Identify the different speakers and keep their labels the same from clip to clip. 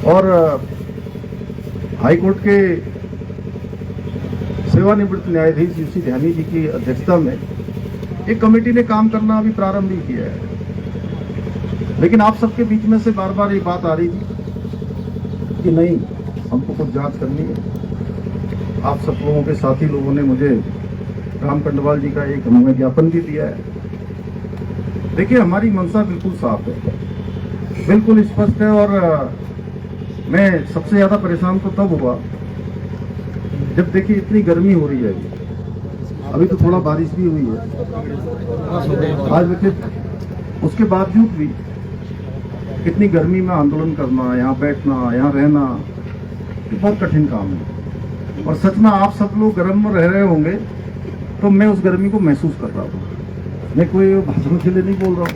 Speaker 1: और high court के सेवानिवृत्त न्यायाधीश यूसी ध्यानी जी की अध्यक्षता में एक कमेटी ने काम करना अभी प्रारंभ नहीं किया है। लेकिन आप सबके बीच में से बार बार ये बात आ रही थी कि नहीं, हमको कुछ जांच करनी है। आप सब लोगों के साथी लोगों ने मुझे राम कंडवाल जी का एक हमें ज्ञापन भी दिया है। देखिए, हमारी मंशा बिल्कुल साफ है, बिल्कुल स्पष्ट है। और मैं सबसे ज्यादा परेशान तो तब हुआ जब देखिए इतनी गर्मी हो रही है। अभी तो थोड़ा बारिश भी हुई है आज, देखिए उसके बावजूद भी इतनी गर्मी में आंदोलन करना, यहाँ बैठना, यहाँ रहना, ये बहुत कठिन काम है। और सच में आप सब लोग गर्म में रह रहे होंगे तो मैं उस गर्मी को महसूस कर रहा हूँ। मैं कोई भाषण के लिए नहीं बोल रहा हूँ,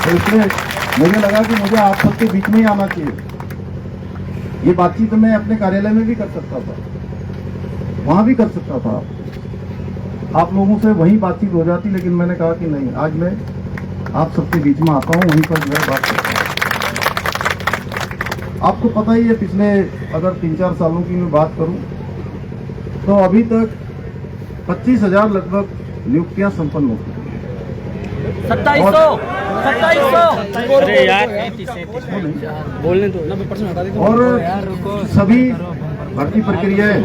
Speaker 1: तो इसलिए मुझे लगा कि मुझे आप सबके बीच में ही आना चाहिए। ये बातचीत मैं अपने कार्यालय में भी कर सकता था, वहां भी कर सकता था, आप लोगों से वही बातचीत हो जाती, लेकिन मैंने कहा कि नहीं, आज मैं आप सबके बीच में आता हूं, वहीं पर जो है बात करता हूं। आपको पता ही है, पिछले अगर 3-4 सालों की मैं बात करूं तो अभी तक 25,000 लगभग नियुक्तियां संपन्न हो चुकी हैं।
Speaker 2: 2700 अरे यार बोलने दो।
Speaker 1: और सभी भर्ती प्रक्रियाएं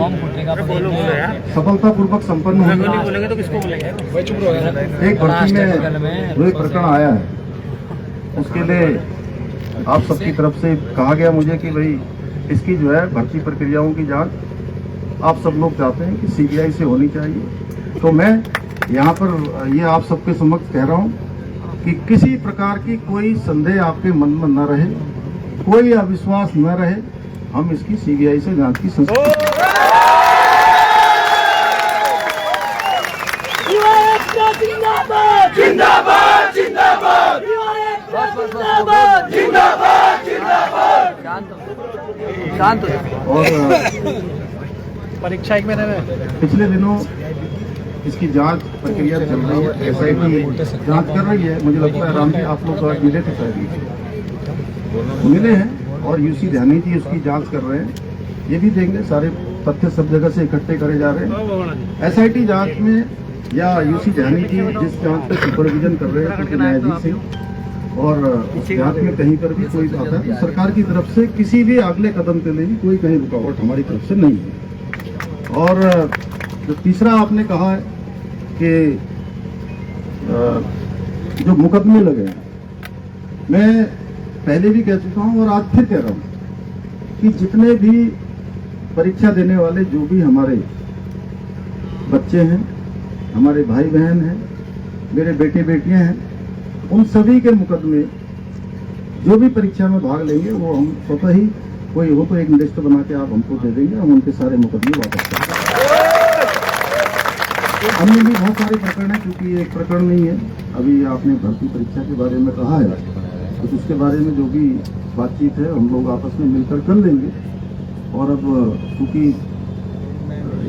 Speaker 1: सफलतापूर्वक संपन्न हुई। एक भर्ती में जो एक प्रकरण आया है, उसके लिए आप सबकी तरफ से कहा गया मुझे कि भाई इसकी जो है भर्ती प्रक्रियाओं की जांच आप सब लोग चाहते हैं कि सीबीआई से होनी चाहिए। तो मैं यहाँ पर ये आप सबके समक्ष कह रहा हूँ कि किसी प्रकार की कोई संदेह आपके मन में न रहे, कोई अविश्वास न रहे। हम इसकी सीबीआई से जांच की संस्कृति
Speaker 3: जिंदाबाद जिंदाबाद जिंदाबाद जिंदाबाद जिंदाबाद जिंदाबाद।
Speaker 2: शांत हो।
Speaker 1: और
Speaker 2: परीक्षा एक महीने में
Speaker 1: पिछले दिनों इसकी जांच प्रक्रिया चल रही है, एसआईटी जांच कर रही है। मुझे लगता है राम जी आप लोग आज मिले थे, शायद मिले हैं, और यूसी ध्यानी जी उसकी जांच कर रहे हैं। ये भी देंगे, सारे तथ्य सब जगह से इकट्ठे करे जा रहे हैं। एसआईटी जांच में या यूसी ध्यानी जी जिस जांच का सुपरविजन कर रहे हैं क्योंकि न्यायाधीश हैं, और उस जांच में कहीं पर भी कोई आता है तो सरकार की तरफ से किसी भी अगले कदम के लिए भी कोई कहीं रुकावट हमारी तरफ से नहीं है। और जो तीसरा आपने कहा है कि जो मुकदमे लगे हैं, मैं पहले भी कह चुका हूं और आज फिर कह रहा हूं कि जितने भी परीक्षा देने वाले जो भी हमारे बच्चे हैं, हमारे भाई बहन हैं, मेरे बेटे बेटियां हैं, उन सभी के मुकदमे जो भी परीक्षा में भाग लेंगे वो हम स्वतः ही, कोई हो तो एक लिस्ट बना के आप हमको दे देंगे, हम उनके सारे मुकदमे वापस कर देंगे। अन्य भी बहुत सारे प्रकरण हैं, क्योंकि एक प्रकरण नहीं है। अभी आपने भर्ती परीक्षा के बारे में कहा है, तो उसके बारे में जो भी बातचीत है हम लोग आपस में मिलकर कर लेंगे। और अब क्योंकि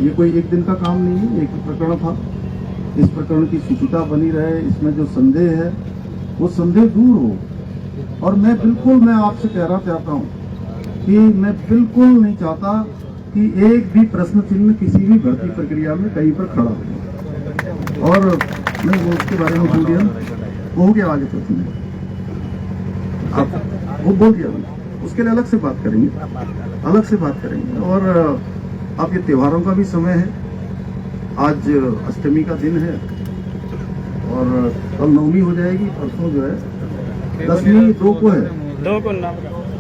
Speaker 1: ये कोई एक दिन का काम नहीं है, एक प्रकरण था, इस प्रकरण की शुचिता बनी रहे, इसमें जो संदेह है वो संदेह दूर हो। और मैं आपसे कहना चाहता हूँ कि मैं बिल्कुल नहीं चाहता कि एक भी प्रश्न चिन्ह किसी भी भर्ती प्रक्रिया में कहीं पर खड़ा हो। और मैं वो उसके बारे में बोल दिया, वो हो गया आगे प्रश्न, आप वो बोल दिया, उसके लिए अलग से बात करेंगे। और अब ये त्योहारों का भी समय है, आज अष्टमी का दिन है और कल नवमी हो जाएगी, परसों जो है 10वीं 2 को है,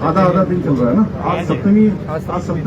Speaker 1: आधा दिन चल रहा है ना। आज सप्तमी, आज सप्तमी